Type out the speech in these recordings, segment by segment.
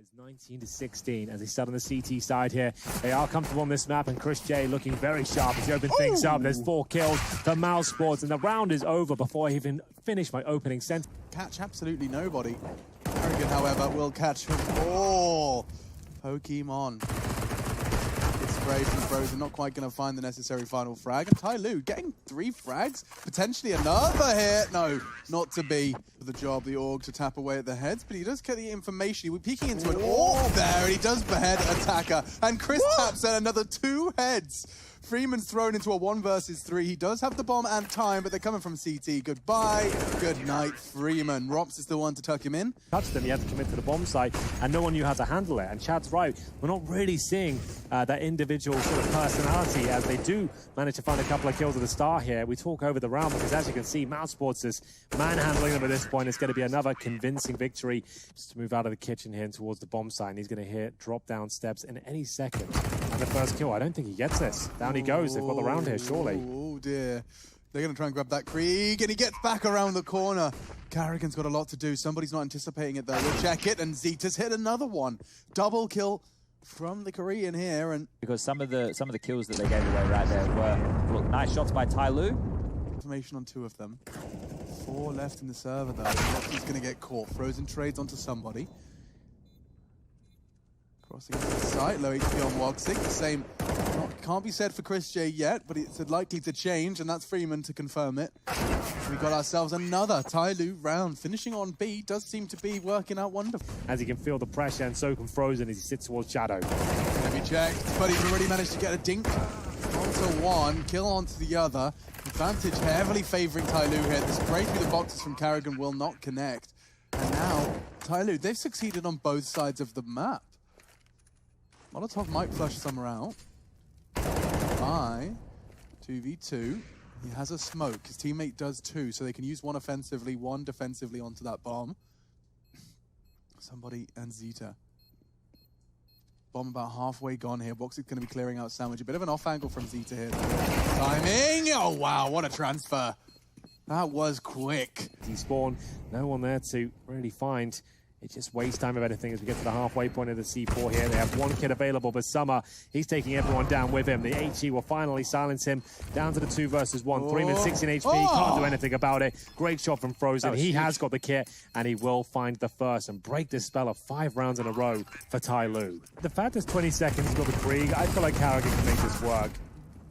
It's 19-16 as they start on the CT side here. They are comfortable on this map, and Chris J looking very sharp as he opens things up. There's 4 kills for Mousesports, and the round is over before I even finish my opening sentence. Catch absolutely nobody. Arrogant, however, will catch all Pokemon. It's sprayed from Frozen, not quite going to find the necessary final frag. And Tyloo getting 3 frags, potentially another hit. No, not to be. For the job, the Org to tap away at the heads, but he does get the information. We're peeking into an Org there, and he does behead Attacker. And Chris taps at another 2 heads. Freeman's thrown into a 1 versus 3. He does have the bomb and time, but they're coming from CT. Goodbye, good night, Freeman. Rops is the one to tuck him in. Touched them, he had to commit to the bomb site, and no one knew how to handle it. And Chad's right, we're not really seeing that individual sort of personality as they do manage to find a couple of kills at the start here. We talk over the round because, as you can see, Mousesports is manhandling them at this point. It's going to be another convincing victory. Just to move out of the kitchen here and towards the bomb site, and he's going to hit drop down steps in any second. And the first kill, I don't think he gets this. Down he goes. They've got the round here, surely. Oh, dear. They're going to try and grab that Krieg, and he gets back around the corner. Carrigan's got a lot to do. Somebody's not anticipating it, though. We'll check it, and Zeta's hit another one. Double kill from the Korean here. And because some of the kills that they gave away right there were nice shots by Tyloo. Information on 2 of them. 4 left in the server, though. He's going to get caught. Frozen trades onto somebody. Crossing into the site, low HP on Wogsik. The same can't be said for Chris J yet, but it's likely to change, and that's Freeman to confirm it. We got ourselves another Tyloo round. Finishing on B does seem to be working out wonderful. As he can feel the pressure, and so can Frozen as he sits towards Shadow. Let me check, but he's already managed to get a dink onto one, kill onto the other. Advantage heavily favouring Tyloo here. The spray through the boxes from Carrigan will not connect. And now, Tyloo, they've succeeded on both sides of the map. Molotov might flush somewhere out. By 2v2. He has a smoke. His teammate does too, so they can use 1 offensively, 1 defensively onto that bomb. Somebody and Zeta. Bomb about halfway gone here. Wogsik's going to be clearing out Sandwich. A bit of an off angle from Zeta here. Timing! Oh wow, what a transfer. That was quick. Despawn, no one there to really find. It just wastes time of anything as we get to the halfway point of the C4 here. They have 1 kid available, but Summer, he's taking everyone down with him. The HE will finally silence him down to the 2 versus 1. 3 minutes, 16 HP, can't do anything about it. Great shot from Frozen. He has got the kit, and he will find the first and break this spell of 5 rounds in a row for Tyloo. The fact there's 20 seconds to go to Krieg, I feel like Carrigan can make this work.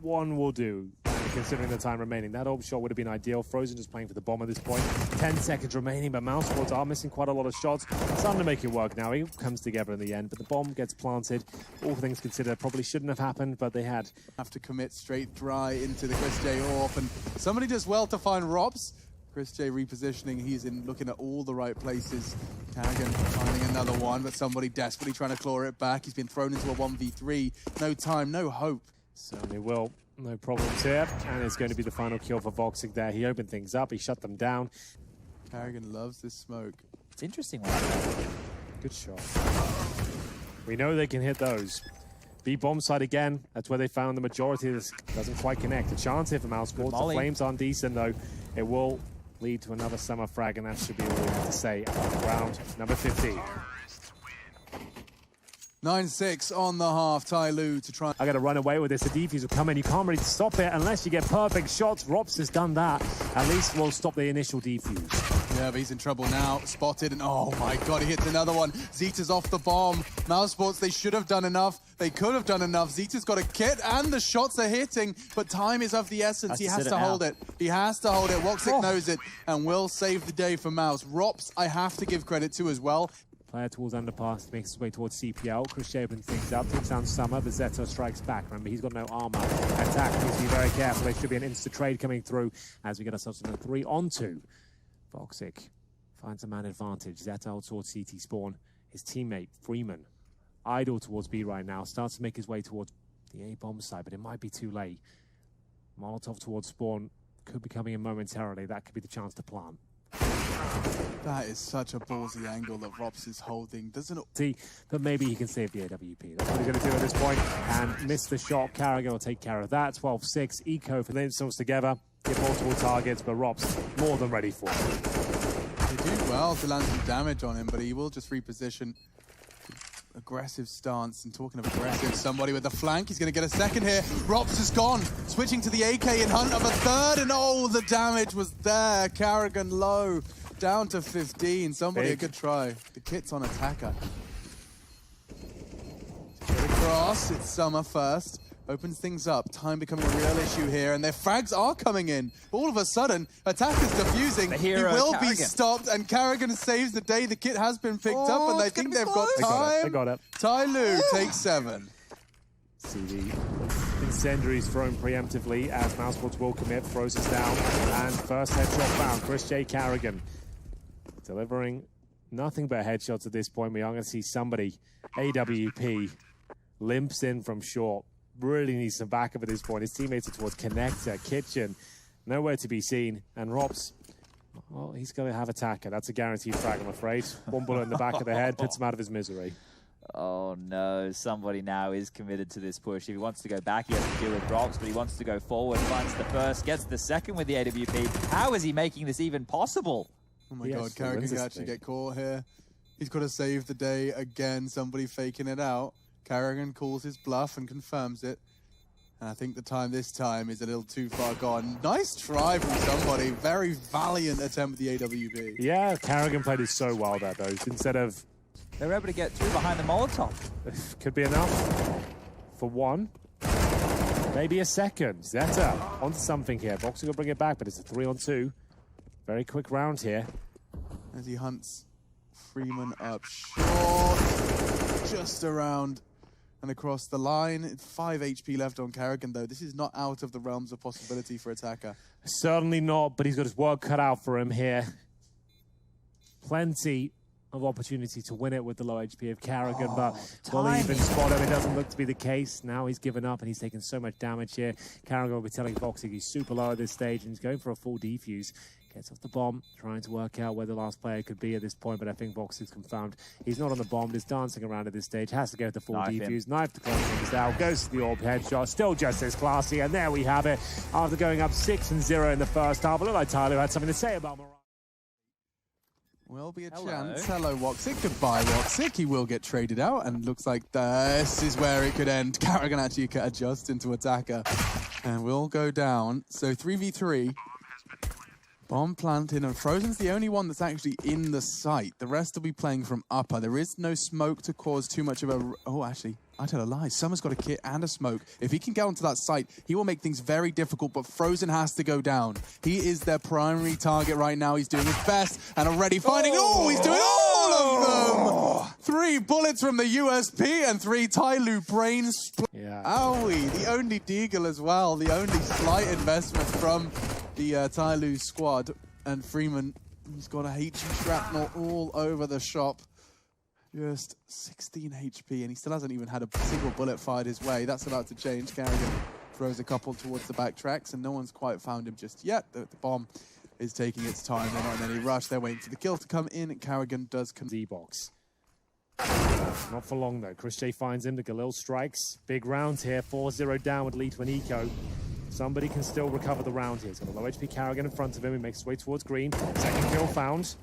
1 will do, considering the time remaining. That orb shot would have been ideal. Frozen just playing for the bomb at this point. 10 seconds remaining, but Mousesports are missing quite a lot of shots. Starting to make it work now. It comes together in the end, but the bomb gets planted. All things considered, probably shouldn't have happened, but they had. Have to commit straight dry into the Chris J AWP, and somebody does well to find Robs. Chris J repositioning. He's in looking at all the right places. Carrigan finding another one, but somebody desperately trying to claw it back. He's been thrown into a 1v3. No time, no hope. Certainly will. No problems here. And it's going to be the final kill for Wogsik there. He opened things up. He shut them down. Carrigan loves this smoke. It's interesting. Good shot. We know they can hit those. B bomb side again. That's where they found the majority of this. Doesn't quite connect. A chance here for Mousesports. The flames aren't decent, though. It will lead to another summer frag, and that should be all we have to say about round number 15. 9-6 on the half. Tyloo to try. I got to run away with this. The defuse will come in. You can't really stop it unless you get perfect shots. Rops has done that. At least we'll stop the initial defuse. Yeah, but he's in trouble now. Spotted, and oh my god, he hits another one. Zeta's off the bomb. Mousesports, they should have done enough. They could have done enough. Zeta's got a kit, and the shots are hitting, but time is of the essence. He has to hold it. He has to hold it. Wogsik knows it, and will save the day for Mouse. Rops, I have to give credit to as well. Player towards underpass, makes his way towards CPL. Chris J opens things up, takes down Summer, but Zeta strikes back. Remember, he's got no armor. Attack needs to be very careful. There should be an insta-trade coming through as we get ourselves to a 3-on-2. Wogsik finds a man advantage. Zeta towards CT spawn. His teammate, Freeman, idle towards B right now, starts to make his way towards the A-bomb side, but it might be too late. Molotov towards spawn could be coming in momentarily. That could be the chance to plant. That is such a ballsy angle that Rops is holding, doesn't it? See, but maybe he can save the AWP. That's what he's going to do at this point. And miss the shot. Carrigan will take care of that. 12-6. Eco for themselves together. Get multiple targets, but Rops more than ready for it. They do well to land some damage on him, but he will just reposition. aggressive stance. And talking of aggressive, somebody with the flank. He's going to get a second here. Rops is gone. Switching to the AK in hunt of a third. And oh, the damage was there. Carrigan low. Down to 15. Somebody a good try. The kit's on attacker. Get across. It's Summer first. Opens things up. Time becoming a real issue here. And their frags are coming in. All of a sudden, attack is diffusing. He will be stopped. And Carrigan saves the day. The kit has been picked up. And they think they've got time. They got it. Tyloo takes 7. See the incendiaries thrown preemptively as Mousesports will commit. Throws us down. And first headshot found. Chris J. Carrigan delivering nothing but headshots at this point. We are going to see somebody, AWP, limps in from short. Really needs some backup at this point. His teammates are towards Connector, Kitchen, nowhere to be seen. And Robs, well, he's going to have attacker. That's a guaranteed frag, I'm afraid. One bullet in the back of the head puts him out of his misery. Oh no, somebody now is committed to this push. If he wants to go back, he has to deal with drops, but he wants to go forward, finds the first, gets the second with the AWP. How is he making this even possible? Oh my god, Carrigan can actually get caught here. He's got to save the day again. Somebody faking it out. Carrigan calls his bluff and confirms it. And I think the time this time is a little too far gone. Nice try from somebody. Very valiant attempt with the AWP. Yeah, Carrigan played it so well there, though. Instead of... They were able to get through behind the Molotov. Could be enough for one. Maybe a second. Zeta onto something here. Boxer will bring it back, but it's a 3-on-2. Very quick round here. As he hunts Freeman up short. Just around and across the line. 5 HP left on Carrigan, though. This is not out of the realms of possibility for attacker. Certainly not, but he's got his work cut out for him here. Plenty of opportunity to win it with the low HP of Carrigan, but will he even spot him? It doesn't look to be the case. Now he's given up and he's taken so much damage here. Carrigan will be telling Voxic he's super low at this stage and he's going for a full defuse. Gets off the bomb, trying to work out where the last player could be at this point, but I think Voxic's confirmed he's not on the bomb. He's dancing around at this stage, has to go with the full defuse. Knife to close things out, goes to the orb headshot, still just as classy, and there we have it. After going up 6-0 in the first half, it looked like Tyloo had something to say about Morale. Will be a chance. Hello, Woxic. Goodbye, Woxic. He will get traded out, and looks like this is where it could end. Carrigan actually could adjust into attacker, and will go down. So 3v3. Bomb planted, and Frozen's the only one that's actually in the site. The rest will be playing from upper. There is no smoke to cause too much of a... Oh, actually, I tell a lie. Summer's got a kit and a smoke. If he can get onto that site, he will make things very difficult, but Frozen has to go down. He is their primary target right now. He's doing his best, and already finding... Oh, he's doing all of them! 3 bullets from the USP, and 3 Tyloo brains. Yeah. Owie, the only deagle as well. The only slight investment from the Tyloo squad, and Freeman, he's got a HE shrapnel all over the shop. Just 16 HP, and he still hasn't even had a single bullet fired his way. That's about to change. Carrigan throws a couple towards the back tracks, and no one's quite found him just yet. The bomb is taking its time. They're not in any rush. They're waiting for the kill to come in. Carrigan does... D-box. Not for long, though. Chris J finds him. The Galil strikes. Big round here. 4-0 down would lead to an eco. Somebody can still recover the round here. He's got a low HP Carrigan in front of him. He makes his way towards green. Second kill found.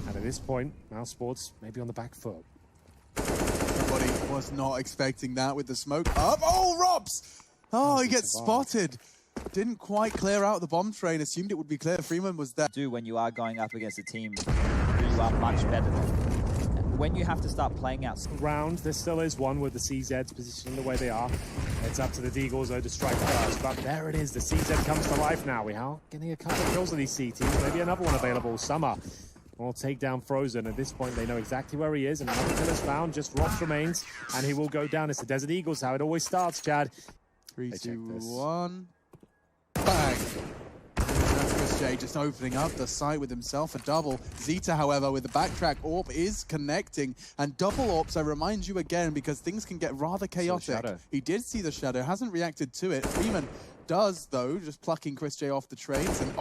And at this point, Mousesports maybe on the back foot. Everybody was not expecting that with the smoke up. Oh, Robs! Oh, he gets spotted. Didn't quite clear out the bomb train. Assumed it would be clear. Freeman was there. Do when you are going up against a team who you are much better than. When you have to start playing out round, there still is one with the CZs positioned the way they are. It's up to the Deagles though to strike first, but there it is. The CZ comes to life now. We are getting a couple of kills of these C teams. Maybe another one available. Summer will take down Frozen. At this point, they know exactly where he is, and another kill is found. Just Ross remains, and he will go down. It's the Desert Eagles, how it always starts, Chad. 3, 2, 1. Bang! That's Chris J just opening up the site with himself a double. Zeta, however, with the backtrack AWP is connecting. And double AWPs, I remind you again, because things can get rather chaotic. He did see the shadow, hasn't reacted to it. Freeman does, though, just plucking Chris J off the trains. And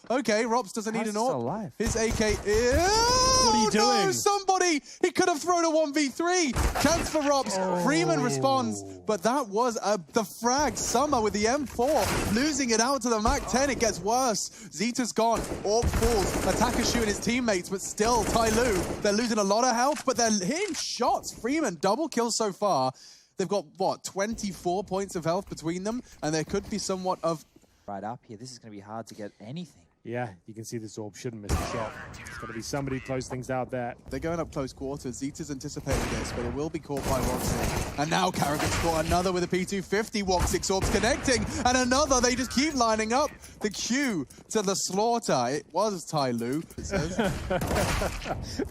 okay, Robs doesn't need an AWP. His AK is... What are you doing? No, somebody 1v3. He could have thrown a 1v3. Chance for Rops. Freeman responds, but that was the frag. Summer with the M4, losing it out to the MAC-10. It gets worse. Zeta's gone. Orb falls. Attacker shooting his teammates, but still, Tyloo, they're losing a lot of health, but they're hitting shots. Freeman, double kills so far. They've got, what, 24 points of health between them, and there could be somewhat of... Right up here, this is going to be hard to get anything. Yeah, you can see this orb shouldn't miss the shot. It's got to be somebody to close things out there. They're going up close quarters. Zeta's anticipating this, but it will be caught by Woxic. And now Karrigan's caught another with a P250. Woxic's orbs connecting, and another. They just keep lining up. The Q to the slaughter. It was Tyloo, it says.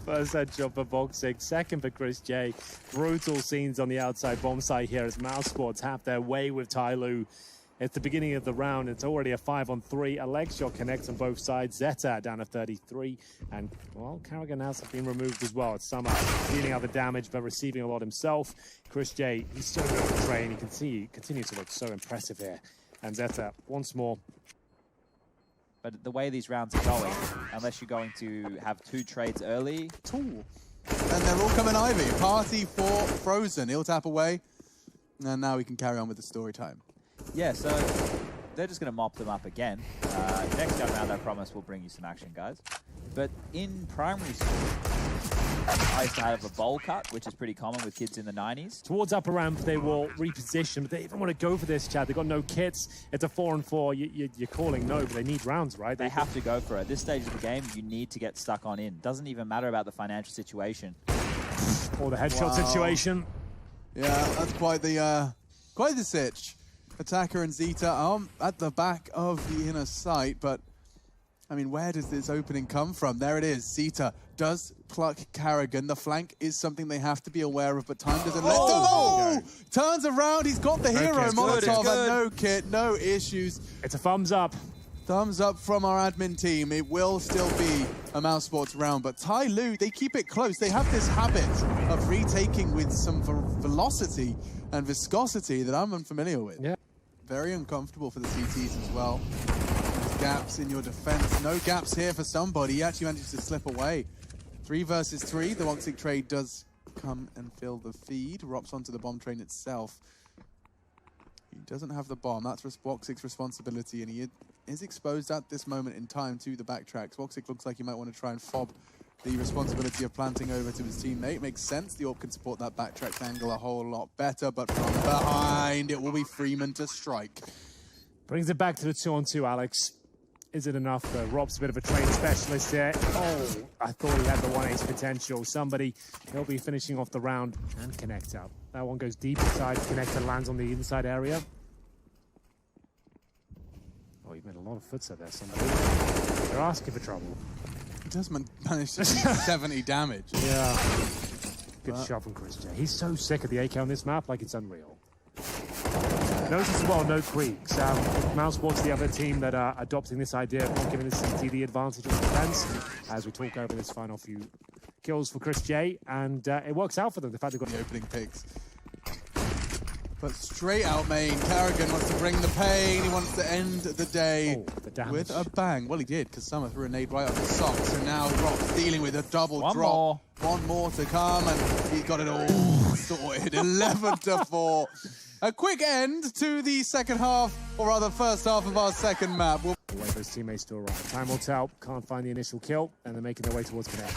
First headshot for Woxic, second for Chris J. Brutal scenes on the outside bomb site here as Mousesports have their way with Tyloo. It's the beginning of the round. It's already a 5-on-3. A leg shot connects on both sides. Zeta down to 33. And, well, Karrigan has been removed as well. It's Summer dealing out the damage, but receiving a lot himself. Chris J, he's so good at the train. He continues to look so impressive here. And Zeta, once more. But the way these rounds are going, unless you're going to have 2 trades early... Tool. And they're all coming Ivy. Party for Frozen. He'll tap away. And now we can carry on with the story time. Yeah, so they're just going to mop them up again. Next time round, I promise we'll bring you some action, guys. But in primary school, I used to have a bowl cut, which is pretty common with kids in the 90s. Towards upper ramp, they will reposition, but they even want to go for this, Chad. They've got no kits. It's a 4-on-4. You're calling no, but they need rounds, right? They have to go for it. At this stage of the game, you need to get stuck on in. Doesn't even matter about the financial situation. Or the headshot situation. Yeah, that's quite the sitch. Attacker and Zeta are at the back of the inner sight, but I mean, where does this opening come from? There it is. Zeta does pluck Karrigan. The flank is something they have to be aware of, but time doesn't let them. Oh! Turns around. He's got the hero. Molotov and no kit, no issues. It's a thumbs up. Thumbs up from our admin team. It will still be a Mousesports round, but Tyloo, they keep it close. They have this habit of retaking with some velocity and viscosity that I'm unfamiliar with. Yeah. Very uncomfortable for the CTs as well. There's gaps in your defense. No gaps here for somebody. He actually manages to slip away. 3 versus 3. The Woxic trade does come and fill the feed. Rops onto the bomb train itself. He doesn't have the bomb. That's Woxic's responsibility, and he is exposed at this moment in time to the backtracks. Woxic looks like he might want to try and fob the responsibility of planting over to his teammate. Makes sense. The AWP can support that backtrack angle a whole lot better, but from behind, it will be Freeman to strike. Brings it back to the 2-on-2, Alex. Is it enough? Rob's a bit of a train specialist here. Oh, I thought he had the 1-ace potential. Somebody, he'll be finishing off the round and connect out. That one goes deep inside. Connector lands on the inside area. Oh, you made a lot of foots there, somebody. They're asking for trouble. He does manage to do 70 damage. Yeah. Good shot from Chris J. He's so sick of the AK on this map, like it's unreal. Notice as well, no creeks. Mousesports, the other team that are adopting this idea of not giving the CT the advantage of defense, as we talk over this final few kills for Chris J, and it works out for them. The fact they've got the opening picks. But straight out main, Karrigan wants to bring the pain. He wants to end the day with a bang. Well, he did, because Summer threw a nade right off his socks, and now Rock's dealing with a double drop. One more to come, and he's got it all sorted. 11-4. A quick end to the second half, or rather first half of our second map. Wait for his teammates to arrive. Time will tell. Can't find the initial kill, and they're making their way towards connect.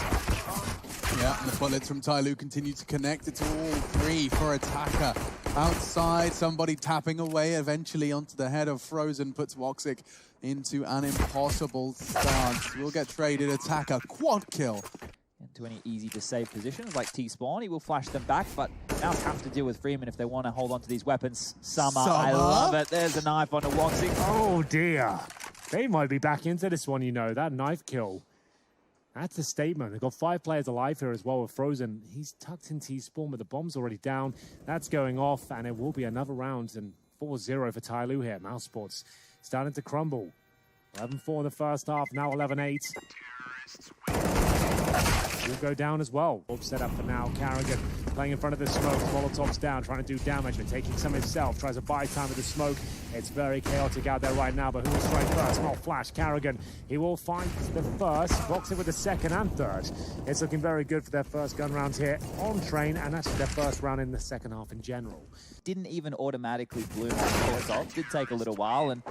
Yeah, and the bullets from Tyloo continue to connect. It's all 3 for Attacker. Outside, somebody tapping away eventually onto the head of Frozen, puts Woxic into an impossible stance. We'll get traded. Attacker, quad kill. Into any easy to save positions like T-spawn. He will flash them back, but Mouse have to deal with Freeman if they want to hold on to these weapons. Summer, I love it. There's a knife on the Woxic. Oh dear. They might be back into this one, you know. That knife kill. That's a statement. They've got 5 players alive here as well with Frozen. He's tucked in T-spawn, but the bomb's already down. That's going off, and it will be another round, and 4-0 for Tyloo here. Mousesports starting to crumble. 11-4 in the first half, now 11-8. will go down as well. All set up for now. Carrigan playing in front of the smoke. Molotov's down, trying to do damage, but taking some himself. Tries to buy time with the smoke. It's very chaotic out there right now, but who will strike first? Not Flash. Carrigan. He will find the first. Box it with the second and third. It's looking very good for their first gun round here on train, and actually their first round in the second half in general. Didn't even automatically bloom on the assault. Did take a little while, and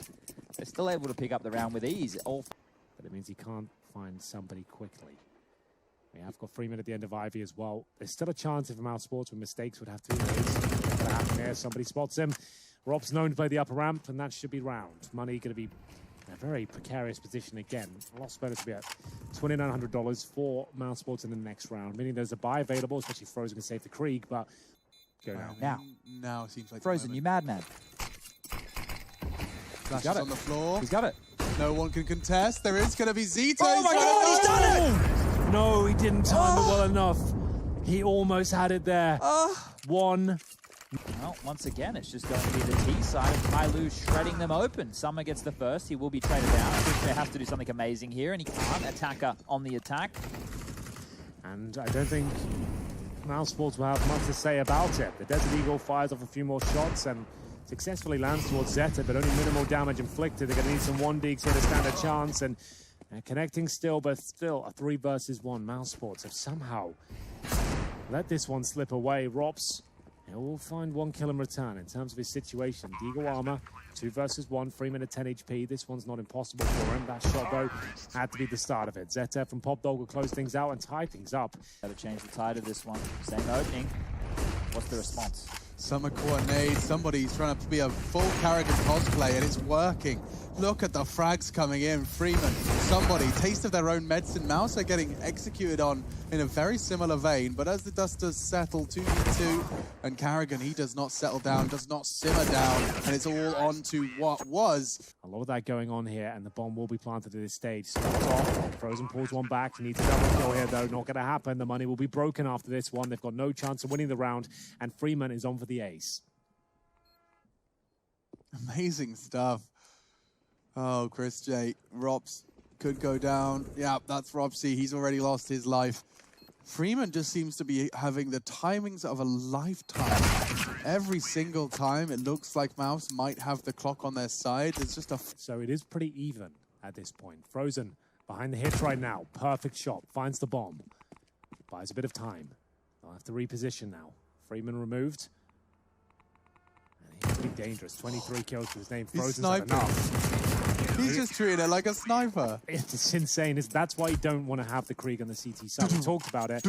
they're still able to pick up the round with ease. But it means he can't find somebody quickly. We have got Freeman at the end of Ivy as well. There's still a chance if Mousesports with mistakes would have 3 days. What's going to happen here? Somebody spots him. Rob's known to play the upper ramp, and that should be round. Money going to be in a very precarious position again. Lost bonus to be at $2,900 for Mousesports in the next round, meaning there's a buy available, especially Frozen can save the Krieg, but go now. Now it seems like Frozen, you madman. Flash is on the floor. He's got it. No one can contest. There is going to be Zito. Oh my God, he's done it! No, he didn't time it well enough. He almost had it there. One. Well, once again, it's just going to be the T side of Tyloo shredding them open. Summer gets the first. He will be traded down. They have to do something amazing here, and he can't. Attacker on the attack. And I don't think Mousesports will have much to say about it. The Desert Eagle fires off a few more shots and successfully lands towards Zeta, but only minimal damage inflicted. They're going to need some 1-digs here to stand a chance, and connecting still, but still a 3 versus 1. Mousesports have somehow let this one slip away. Rops, he will find 1 kill in return in terms of his situation. Deagle armor, 2 versus 1. Freeman at 10 HP. This one's not impossible for him. That shot, though, had to be the start of it. Zeta from Pop Dog will close things out and tie things up. Got to change the tide of this one. Same opening. What's the response? Summer coordinate. Somebody's trying to be a full Carrigan cosplay, and it's working. Look at the frags coming in. Freeman, somebody, taste of their own medicine. Mouse are getting executed on in a very similar vein, but as the dust does settle, 2v2, and Carrigan, he does not settle down, does not simmer down, and it's all on to what was. A lot of that going on here, and the bomb will be planted at this stage. Starts off, Frozen pulls one back. He needs a double kill here, though. Not going to happen. The money will be broken after this one. They've got no chance of winning the round, and Freeman is on for the ace. Amazing stuff. Oh, Chris J. Rops could go down. Yeah, that's Ropsy. He's already lost his life. Freeman just seems to be having the timings of a lifetime. Every single time it looks like Mouse might have the clock on their side. It's just a... So it is pretty even at this point. Frozen behind the hit right now. Perfect shot. Finds the bomb. Buys a bit of time. They'll have to reposition now. Freeman removed. And he's pretty dangerous. 23 kills to his name. Frozen's not enough. He's just treating it like a sniper. It's insane. That's why you don't want to have the Krieg on the CT side. We talked about it.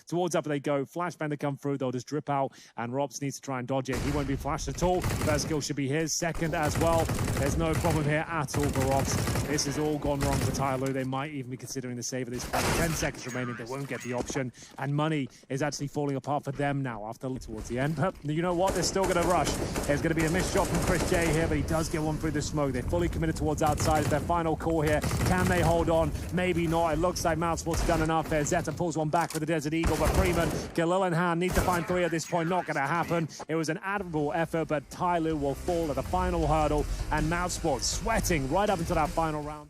Towards up they go. Flashbang to come through. They'll just drip out, and Robs needs to try and dodge it. He won't be flashed at all. First kill should be his. Second as well. There's no problem here at all for Robs. This has all gone wrong for Tyloo. They might even be considering the save of this fight. 10 seconds remaining. They won't get the option, and money is actually falling apart for them now after towards the end. But you know what? They're still going to rush. There's going to be a missed shot from Chris J here, but he does get one through the smoke. They're fully committed towards outside. Their final call here. Can they hold on? Maybe not. It looks like Mousesports have done enough there. Zeta pulls one back for the Desert Eagle, but Freeman, Galil in hand, need to find 3 at this point. Not going to happen. It was an admirable effort, but Tyloo will fall at the final hurdle, and Mousesports sweating right up into that final round.